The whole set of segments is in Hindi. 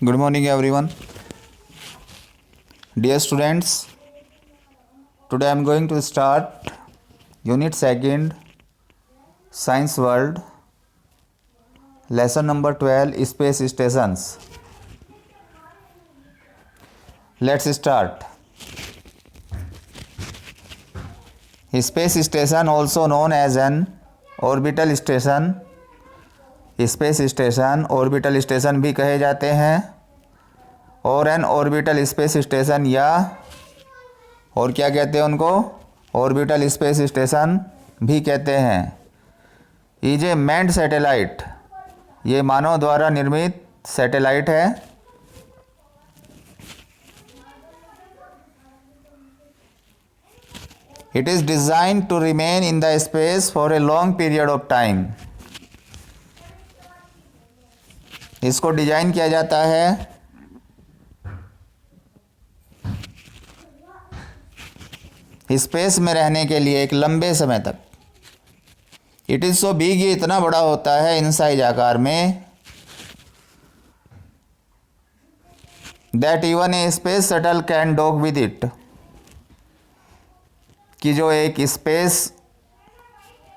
Good morning, everyone. Dear students, today I am going to start Unit 2nd, Science World, Lesson number 12, Space Stations. Let's start. Space station, also known as an orbital station, space station, orbital station भी कहे जाते हैं, और एन ऑर्बिटल स्पेस स्टेशन या और क्या कहते हैं उनको, ऑर्बिटल स्पेस स्टेशन भी कहते हैं। इज ए मैन्ड सैटेलाइट, ये मानव द्वारा निर्मित सैटेलाइट है। It is design to remain in the space for a long period of time, इसको डिजाइन किया जाता है स्पेस में रहने के लिए एक लंबे समय तक। इट इज़ सो बिग, ये इतना बड़ा होता है इन साइज आकार में, that even a space shuttle can dock with it, कि जो एक स्पेस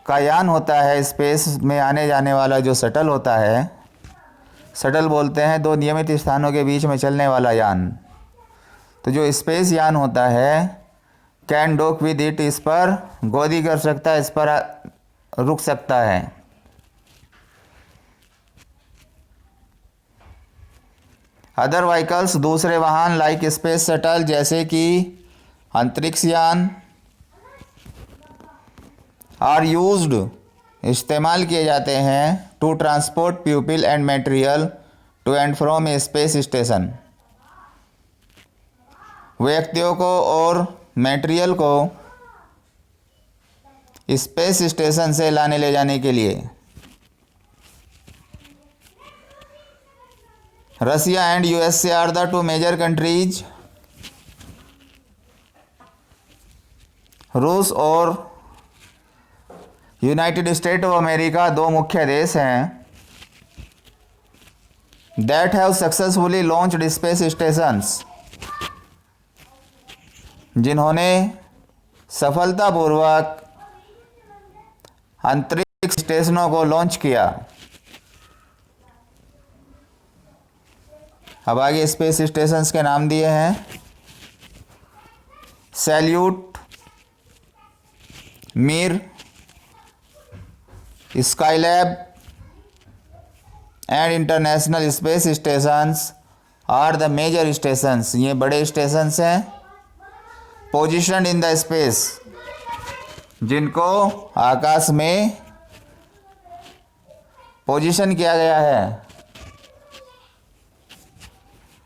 का यान होता है, स्पेस में आने जाने वाला जो शटल होता है, शटल बोलते हैं दो नियमित स्थानों के बीच में चलने वाला यान, तो जो स्पेस यान होता है कैन डॉक विद इट, इस पर गोदी कर सकता है, इस पर रुक सकता है। अदर व्हीकल्स, दूसरे वाहन, लाइक स्पेस शटल, जैसे कि अंतरिक्ष यान, आर यूज्ड, इस्तेमाल किए जाते हैं, to transport people and material to and from a space station, व्यक्तियों को और मटेरियल को स्पेस स्टेशन से लाने ले जाने के लिए। Russia and USA are the two major countries, रूस और यूनाइटेड स्टेट ऑफ अमेरिका दो मुख्य देश हैं, that have successfully launched space stations, जिन्होंने सफलतापूर्वक अंतरिक्ष स्टेशनों को लॉन्च किया। अब आगे स्पेस स्टेशंस के नाम दिए हैं, Salyut, Mir, Skylab and international space stations are the major stations, ये बड़े स्टेशंस हैं। पोजिशन्ड इन द स्पेस, जिनको आकाश में पोजीशन किया गया है,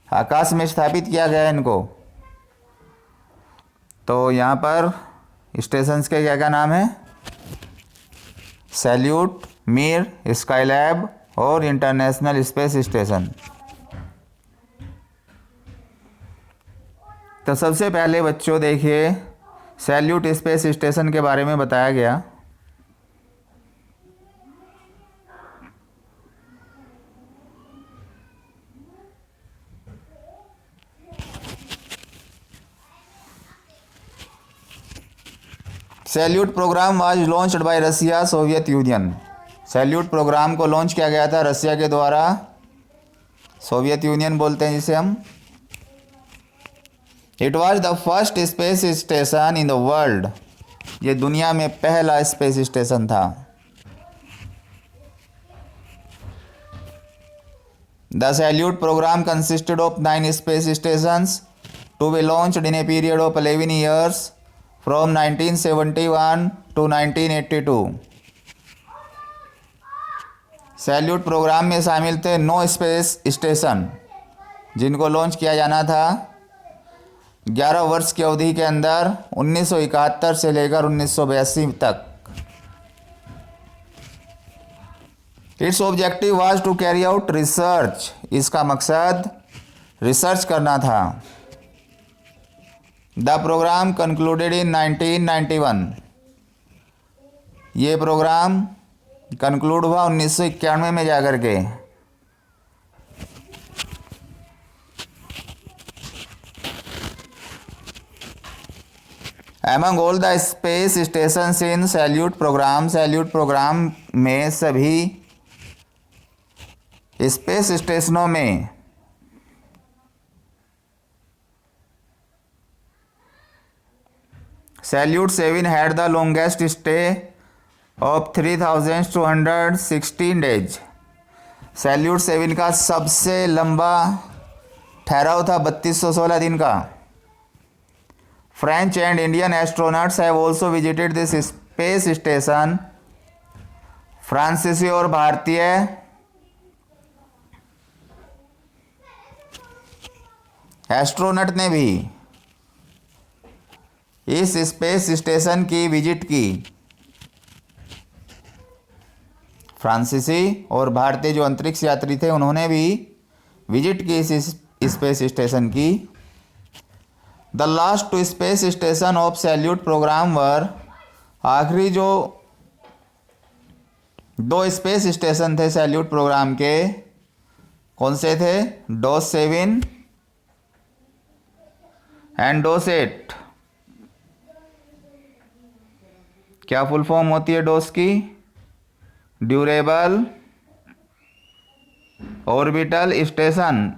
आकाश में स्थापित किया गया है इनको। तो यहाँ पर स्टेशंस के क्या क्या नाम है, सैल्यूट, मिर, स्काईलैब और इंटरनेशनल स्पेस स्टेशन। तो सबसे पहले बच्चों देखिए, सैल्यूट स्पेस स्टेशन के बारे में बताया गया। Salyut program was launched by Russia Soviet Union, Salyut program को लॉन्च किया गया था रसिया के द्वारा, सोवियत यूनियन बोलते हैं जिसे हम। It was the first space station in the world, ये दुनिया में पहला स्पेस स्टेशन था। The Salyut program consisted of 9 space stations to be launched in a period of 11 years from 1971 to 1982। Salyut program में शामिल थे 9 स्पेस स्टेशन, जिनको लॉन्च किया जाना था 11 वर्ष की अवधि के अंदर, 1971 से लेकर 1982 तक। Its objective was to carry out research, इसका मकसद रिसर्च करना था। द प्रोग्राम कंक्लूडेड इन 1991, ये प्रोग्राम कंक्लूड हुआ 1991 में जाकर के। Among all the space stations in Salyut program में सभी स्पेस स्टेशनों में Salyut 7 had the longest stay of 3216 days. Salyut 7 का सबसे लंबा ठहराव था 3216 दिन का। French and Indian astronauts have also visited this space station. फ्रांसीसी और भारतीय एस्ट्रोनॉट ने भी इस स्पेस स्टेशन की विजिट की। फ्रांसीसी और भारतीय जो अंतरिक्ष यात्री थे उन्होंने भी विजिट की इस स्पेस स्टेशन की। The last two space station of Salyut program were, आखिरी जो 2 स्पेस स्टेशन थे सैल्यूट प्रोग्राम के, कौन से थे? DOS 7 and DOS 8। क्या फुल फॉर्म होती है डोस की? ड्यूरेबल ऑर्बिटल स्टेशन,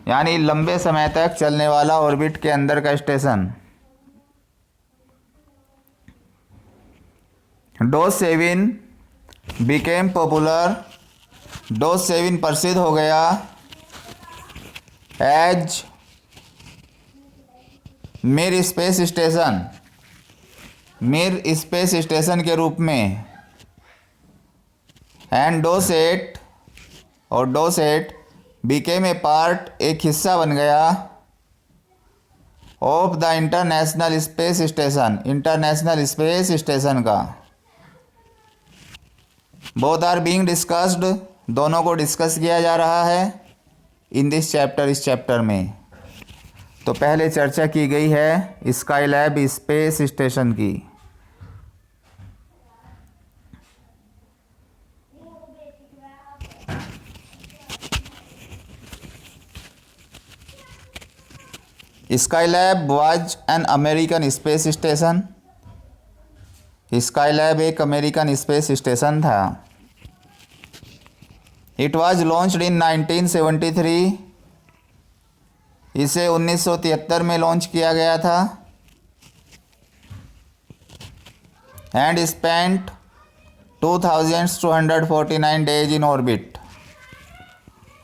यानी लंबे समय तक चलने वाला ऑर्बिट के अंदर का स्टेशन। डोस 7 बिकेम पॉपुलर, डोस 7 प्रसिद्ध हो गया एज मिर स्पेस स्टेशन, मिर स्पेस स्टेशन के रूप में। एंड डोस 8 और डोस 8 बिकेम ए पार्ट, एक हिस्सा बन गया of the international space station, international space station का। बोथ आर बीइंग डिस्कस्ड, दोनों को डिस्कस किया जा रहा है इन दिस चैप्टर, इस चैप्टर में। तो पहले चर्चा की गई है स्काईलैब स्पेस स्टेशन की। Skylab was an American space station, Skylab एक अमेरिकन स्पेस स्टेशन था। इट वाज लॉन्च्ड इन 1973, इसे 1973 में लॉन्च किया गया था। And spent 2249 days in orbit,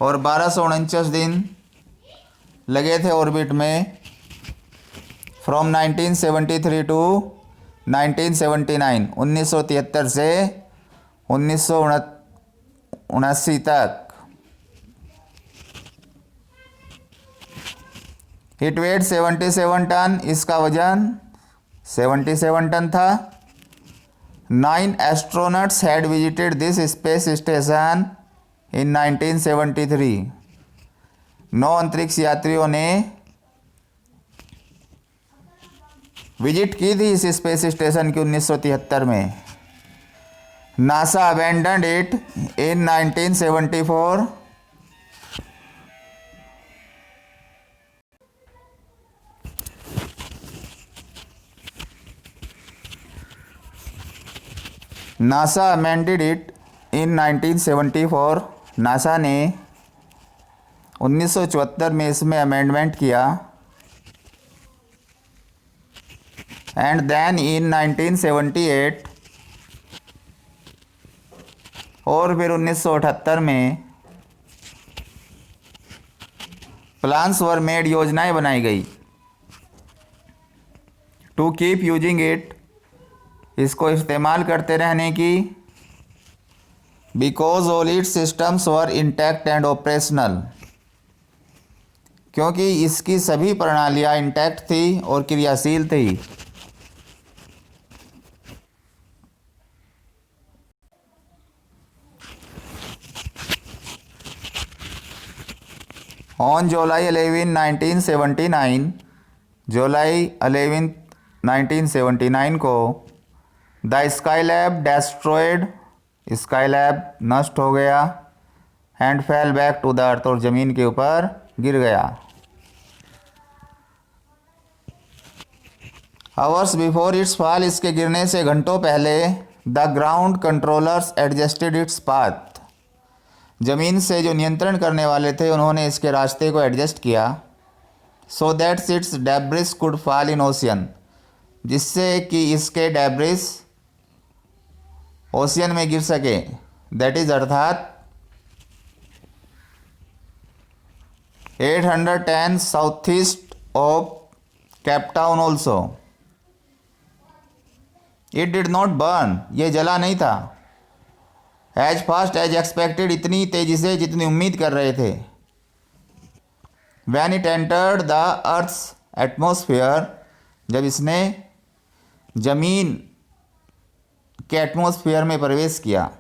और 1249 दिन लगे थे ऑर्बिट में फ्रॉम 1973 टू 1979, 1973 से 1979 तक। इट वेट 77 टन, इसका वजन 77 टन था। 9 astronauts had visited this space station इन 1973, 9 अंतरिक्ष यात्रियों ने विजिट की थी इस स्पेस स्टेशन की 1973 में। NASA abandoned it in 1974, NASA amended it in 1974, NASA ने 1974 में इसमें अमेंडमेंट किया। एंड देन इन 1978, और फिर 1978 में प्लान्स वर मेड, योजनाएं बनाई गई टू कीप यूजिंग इट, इसको इस्तेमाल करते रहने की। Because all it's systems were intact and operational, क्योंकि इसकी सभी प्रणालियाँ इंटैक्ट थी और क्रियाशील थी। ऑन जुलाई 11, 1979, जुलाई 11, 1979 को द स्काईलैब डेस्ट्रॉयड, स्काईलैब नष्ट हो गया। And fell back to the earth, और ज़मीन के ऊपर गिर गया। आवर्स बिफोर इट्स फॉल, इसके गिरने से घंटों पहले, the ground controllers adjusted its path, ज़मीन से जो नियंत्रण करने वाले थे उन्होंने इसके रास्ते को एडजस्ट किया, so that it's debris could fall in ocean, जिससे कि इसके डेब्रिस ओशियन में गिर सके, दैट इज अर्थात 810 south east of Cape Town also. It did not burn, ये जला नहीं था, एज फास्ट एज एक्सपेक्टेड, इतनी तेजी से जितनी उम्मीद कर रहे थे। When it entered the earth's atmosphere, जब इसने जमीन के एटमोसफियर में प्रवेश किया।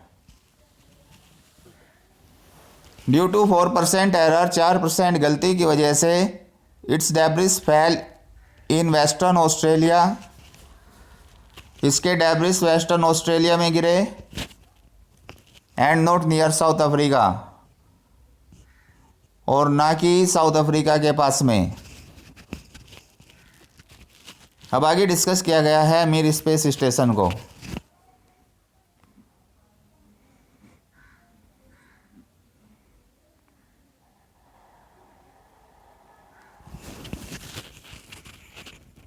ड्यू टू 4% एरर, 4% गलती की वजह से, it's debris fail in western Australia, इसके डेब्रिस वेस्टर्न ऑस्ट्रेलिया में गिरे, and not near south Africa, और ना कि साउथ अफ्रीका के पास में। अब आगे डिस्कस किया गया है मीर स्पेस स्टेशन को।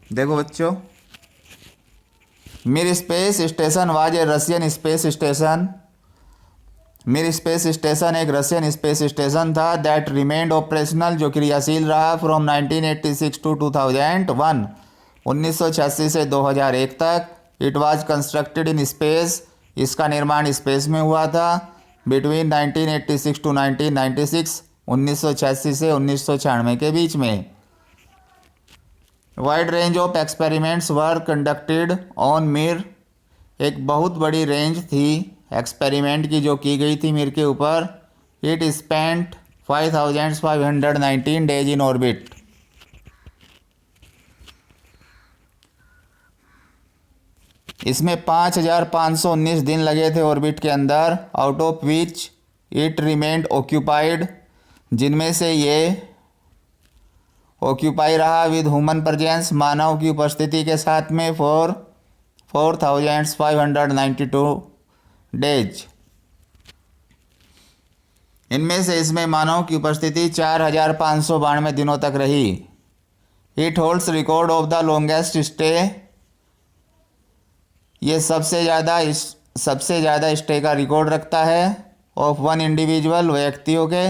देखो बच्चों, मिर space station was a Russian space station, मिर स्पेस स्टेशन एक रशियन स्पेस स्टेशन था, दैट रिमेंड ऑपरेशनल, जो क्रियाशील रहा फ्रॉम 1986 टू 2001, 1986 से 2001 तक। It was constructed in space, इसका निर्माण स्पेस में हुआ था, बिटवीन 1986 टू 1996, 1986 से 1996 के बीच में। Wide range of experiments were conducted on मिर, एक बहुत बड़ी रेंज थी एक्सपेरिमेंट की जो की गई थी मिर के ऊपर। It spent 5519 days in orbit, इसमें 5519 दिन लगे थे ऑर्बिट के अंदर। Out of which it remained occupied, जिनमें से ये ऑक्यूपाई रहा विद ह्यूमन प्रेजेंस, मानव की उपस्थिति के साथ में, फॉर 4592 डेज। इनमें से इसमें मानव की उपस्थिति 4592 दिनों तक रही। It holds record of the longest stay, ये सबसे ज़्यादा स्टे का रिकॉर्ड रखता है, ऑफ वन इंडिविजुअल, व्यक्तियों के।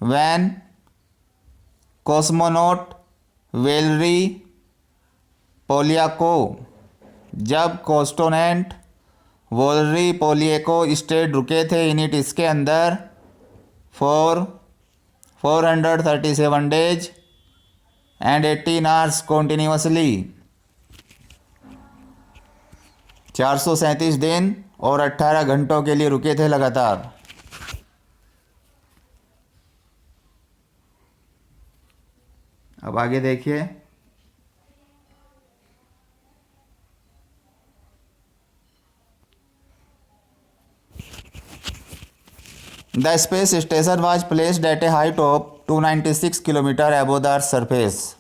वैन कॉस्मोनॉट वेलरी पोलियाको, जब कॉस्टोनेंट वोलरी पोलियाको स्टेट रुके थे इन इट, इसके अंदर, for 437 days and 18 hours continuously, 437 दिन और 18 घंटों के लिए रुके थे लगातार। अब आगे देखिए, the space station was placed at A height of 296 kilometre above the earth surface,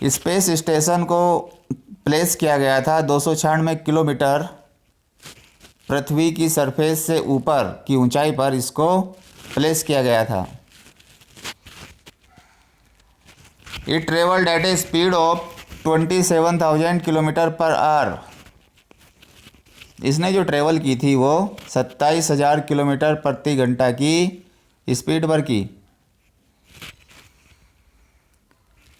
space station को प्लेस किया गया था 296 किलोमीटर पृथ्वी की सरफेस से ऊपर की ऊंचाई पर, इसको प्लेस किया गया था। It travelled at a speed of 27,000 kilometre per hour, इसने जो ट्रेवल की थी वो 27,000 किलोमीटर प्रति घंटा की स्पीड पर की।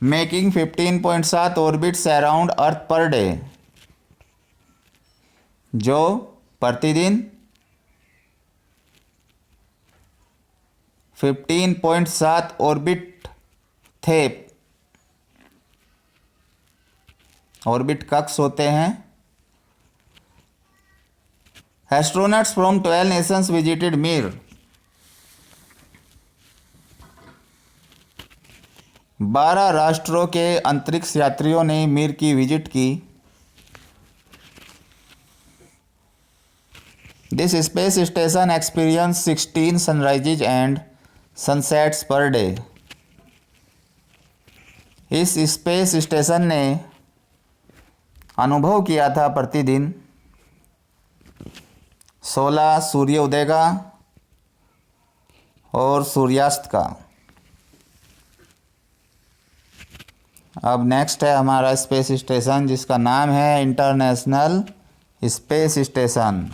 मेकिंग 15.7 ऑर्बिट्स अराउंड अर्थ पर डे, जो प्रतिदिन 15.7 ऑर्बिट थे। ऑर्बिट कक्ष होते हैं। एस्ट्रोनॉट्स फ्रॉम 12 नेशंस विजिटेड मिर, 12 राष्ट्रों के अंतरिक्ष यात्रियों ने मिर की विजिट की। This space station experience 16 sunrises and sunsets per day, इस स्पेस स्टेशन ने अनुभव किया था प्रतिदिन 16 सूर्योदय का और सूर्यास्त का। अब नेक्स्ट है हमारा स्पेस स्टेशन जिसका नाम है इंटरनेशनल स्पेस स्टेशन।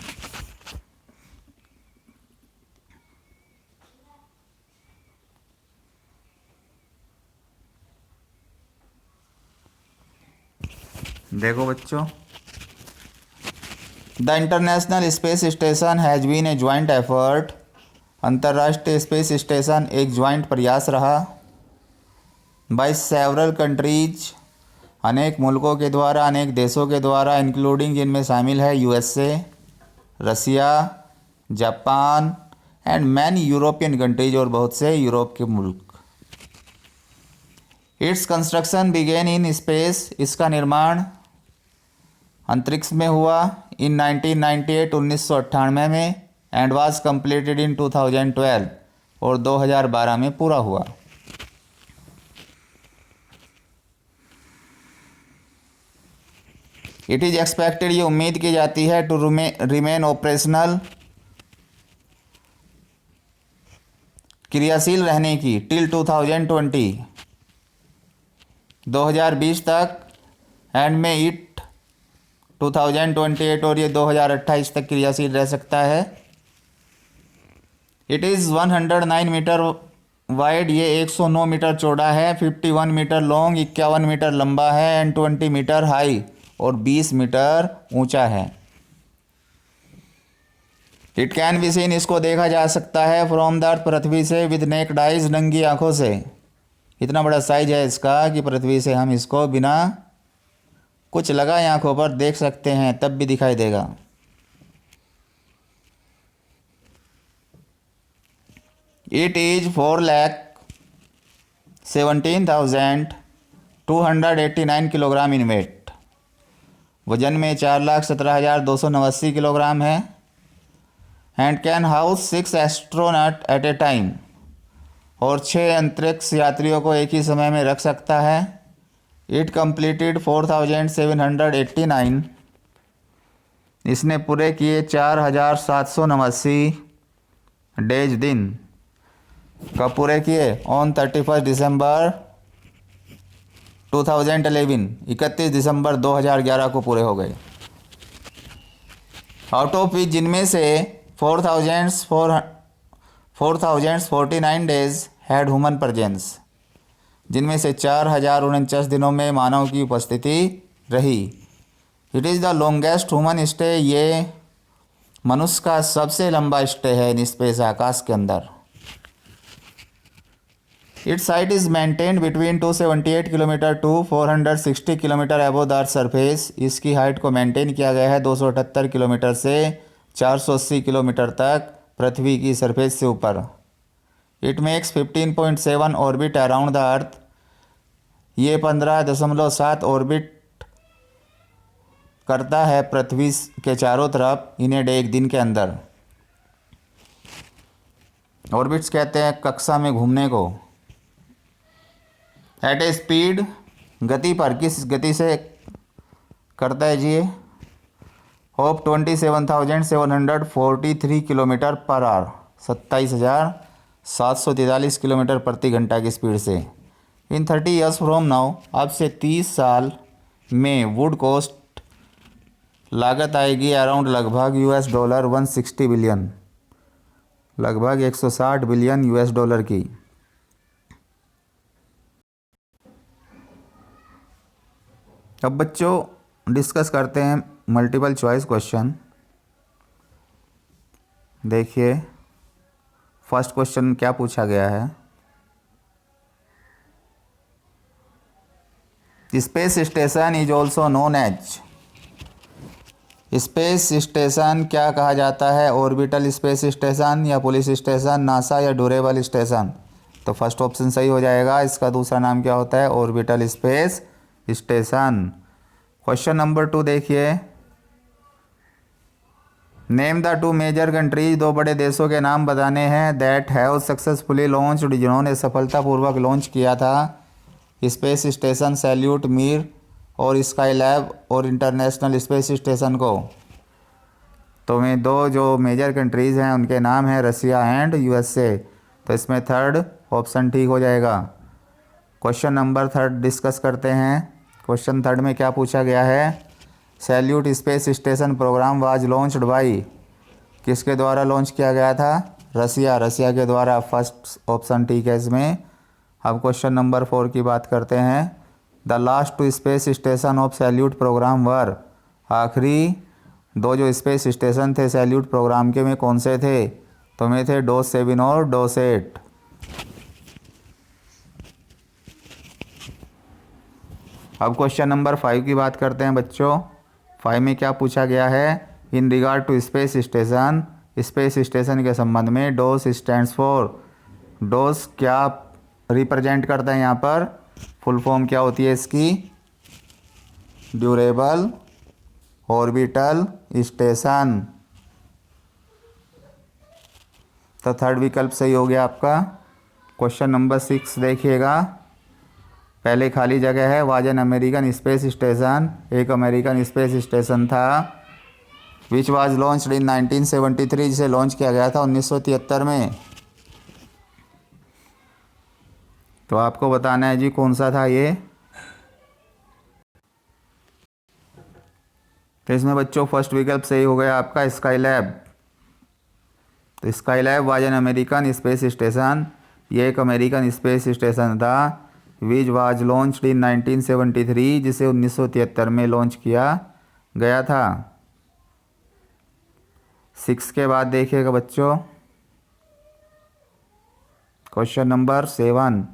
देखो बच्चों, the international space station has been a joint effort. अंतर्राष्ट्रीय स्पेस स्टेशन एक ज्वाइंट प्रयास रहा बाय सेवरल कंट्रीज, अनेक मुल्कों के द्वारा, अनेक देशों के द्वारा, इंक्लूडिंग जिनमें शामिल है USA, Russia, Japan and many European countries, और बहुत से यूरोप के मुल्क। Its construction began in space, इसका निर्माण अंतरिक्ष में हुआ इन 1998 1998 में, एंड वाज कंप्लीटेड इन 2012 और 2012 में पूरा हुआ। इट इज एक्सपेक्टेड, ये उम्मीद की जाती है, टू रिमेन ऑपरेशनल, क्रियाशील रहने की, टिल 2020 2020 तक, एंड में इट 2028 और ये 2028 तक क्रियाशील रह सकता है। इट इज़ 109 मीटर वाइड, ये 109 मीटर चौड़ा है, 51 मीटर लॉन्ग, 51 मीटर लंबा है, एंड 20 मीटर हाई और 20 मीटर ऊंचा है। इट कैन बी सीन, इसको देखा जा सकता है, फ्रॉम द अर्थ, पृथ्वी से, विद नेक्ड आइज, नंगी आंखों से। इतना बड़ा साइज है इसका कि पृथ्वी से हम इसको बिना कुछ लगाए आंखों पर देख सकते हैं, तब भी दिखाई देगा। It is 4,17,289 kilogram in weight, वजन में 4,17,289 किलोग्राम है। And can house 6 astronaut at a time, और 6 अंतरिक्ष यात्रियों को एक ही समय में रख सकता है। इट कंप्लीटेड 4,789, इसने पूरे किए 4,789 डेज, दिन। कब पूरे किए? ऑन 31 दिसंबर 2011, 31 दिसंबर 2011 को पूरे हो गए। आउट ऑफ विच, जिनमें से 4,049 डेज हैड ह्यूमन प्रेजेंस, जिनमें से 4,049 दिनों में मानव की उपस्थिति रही। It is the longest human stay, ये मनुष्य का सबसे लंबा स्टे है इन स्पेस, आकाश के अंदर। Its site is maintained between 278 kilometre to 460 kilometre above the earth surface, इसकी हाइट को मेंटेन किया गया है 278 किलोमीटर से 480 किलोमीटर तक पृथ्वी की सरफेस से ऊपर। It makes 15.7 orbit around the earth, ये 15.7 ऑर्बिट करता है पृथ्वी के चारों तरफ इन ए डे, एक दिन के अंदर। ऑर्बिट्स कहते हैं कक्षा में घूमने को। एट ए स्पीड, गति पर, किस गति से करता है जी ये? Of 27,743 kilometre per our, 27,743 kilometre प्रति घंटा की स्पीड से। इन 30 ईयर्स फ्रॉम नाउ, अब से 30 साल में वुड कॉस्ट, लागत आएगी अराउंड लगभग $160 बिलियन, लगभग 160 बिलियन यूएस डॉलर की। अब बच्चों डिस्कस करते हैं मल्टीपल चॉइस क्वेश्चन। देखिए फर्स्ट क्वेश्चन क्या पूछा गया है। Space station is also known as, space station क्या कहा जाता है? ऑर्बिटल स्पेस स्टेशन या पुलिस स्टेशन, नासा या ड्यूरेबल स्टेशन? तो फर्स्ट ऑप्शन सही हो जाएगा। इसका दूसरा नाम क्या होता है? Orbital space station. Question number 2 देखिए, नेम द 2 मेजर कंट्रीज, 2 बड़े देशों के नाम बताने हैं, दैट हैव सक्सेसफुली लॉन्च्ड, जिन्होंने सफलतापूर्वक लॉन्च किया था स्पेस स्टेशन, सैल्यूट, मीर और स्काई लैब और इंटरनेशनल स्पेस स्टेशन को? तो मैं दो जो मेजर कंट्रीज़ हैं उनके नाम हैं रसिया एंड यूएसए। तो इसमें थर्ड ऑप्शन ठीक हो जाएगा। क्वेश्चन नंबर थर्ड डिस्कस करते हैं। क्वेश्चन थर्ड में क्या पूछा गया है? Salyut space station program was launched by, किसके द्वारा लॉन्च किया गया था? रसिया के द्वारा। फर्स्ट ऑप्शन ठीक है इसमें। अब क्वेश्चन नंबर 4 की बात करते हैं। The last two space station of Salyut program were, आखिरी दो जो स्पेस स्टेशन थे सैल्यूट प्रोग्राम के में कौन से थे? तो में थे डोस 7 और डोस 8। अब क्वेश्चन नंबर 5 की बात करते हैं बच्चों। 5 में क्या पूछा गया है? In regard to space station, space station के संबंध में डोस स्टैंड्स फॉर, डोस क्या रिप्रेजेंट करता है यहाँ पर? फुल फॉर्म क्या होती है इसकी? Durable orbital station. तो थर्ड विकल्प सही हो गया आपका। क्वेश्चन नंबर 6 देखिएगा। पहले खाली जगह है। Was an American space station, एक अमेरिकन स्पेस स्टेशन था। विच वाज लॉन्च्ड इन 1973, जिसे लॉन्च किया गया था 1973 में। तो आपको बताना है जी कौन सा था ये। तो इसमें बच्चों फर्स्ट विकल्प सही हो गया आपका स्काई लैब। तो sky lab was an American space station, ये एक अमेरिकन स्पेस स्टेशन था। विच वाज लॉन्च्ड इन 1973, जिसे 1973 में लॉन्च किया गया था। 6 के बाद देखिएगा बच्चों question number 7।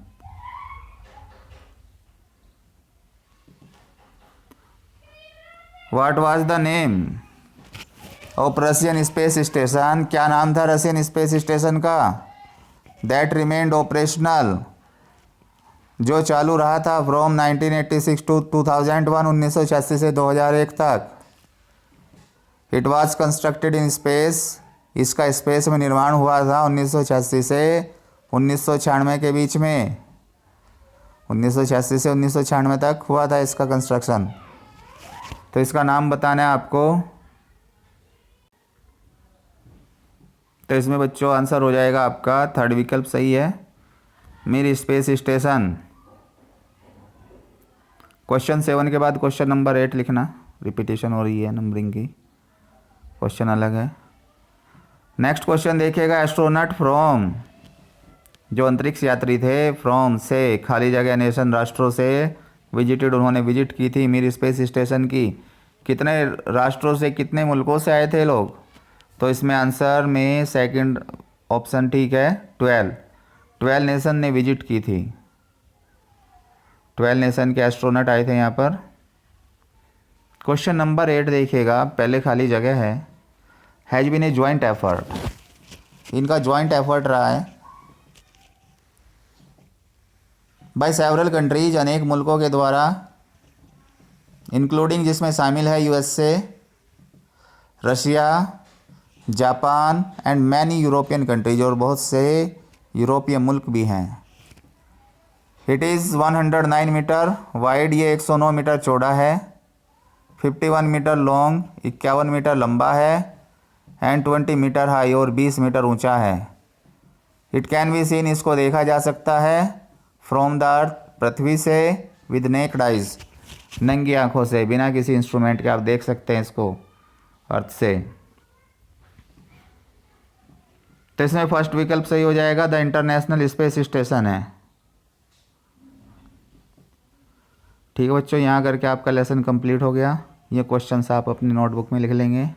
What was the name of Russian space station, क्या नाम था रशियन स्पेस स्टेशन का? दैट रिमेन्ड ऑपरेशनल, जो चालू रहा था फ्रॉम 1986 टू 2001, 1986 से 2001 तक। It was constructed in space, इसका स्पेस में निर्माण हुआ था 1986 से 1996 के बीच में। 1986 से 1996 तक हुआ था इसका कंस्ट्रक्शन। तो इसका नाम बताना है आपको। तो इसमें बच्चों आंसर हो जाएगा आपका थर्ड विकल्प सही है, मिर स्पेस स्टेशन। क्वेश्चन 7 के बाद क्वेश्चन नंबर 8 लिखना, रिपीटेशन हो रही है नंबरिंग की, क्वेश्चन अलग है। नेक्स्ट क्वेश्चन देखिएगा। एस्ट्रोनॉट फ्रॉम, जो अंतरिक्ष यात्री थे, फ्रॉम से खाली जगह नेशन राष्ट्रों से, विजिटेड उन्होंने विजिट की थी मिर स्पेस स्टेशन की। कितने राष्ट्रों से, कितने मुल्कों से आए थे लोग? तो इसमें आंसर में सेकंड ऑप्शन ठीक है, 12 नेशन ने विजिट की थी। 12 नेशन के एस्ट्रोनॉट आए थे यहाँ पर। क्वेश्चन नंबर 8 देखिएगा, पहले खाली जगह है। Has been a joint effort, इनका ज्वाइंट एफर्ट रहा है बाय सेवरल कंट्रीज, अनेक मुल्कों के द्वारा, इंक्लूडिंग जिसमें शामिल है USA, Russia, Japan and many European countries, और बहुत से यूरोपीय मुल्क भी हैं। इट इज़ 109 मीटर वाइड, ये 109 मीटर चौड़ा है, 51 मीटर लॉन्ग, 51 मीटर लंबा है, एंड 20 मीटर हाई, और 20 मीटर ऊंचा है। इट कैन बी सीन, इसको देखा जा सकता है, फ्रॉम द अर्थ, पृथ्वी से, विद नेक्ड आइज, नंगी आंखों से, बिना किसी इंस्ट्रूमेंट के आप देख सकते हैं इसको अर्थ से। तो इसमें फर्स्ट विकल्प सही हो जाएगा, द इंटरनेशनल स्पेस स्टेशन है। ठीक है बच्चों, यहाँ करके आपका लेसन कंप्लीट हो गया। ये क्वेश्चंस आप अपनी नोटबुक में लिख लेंगे।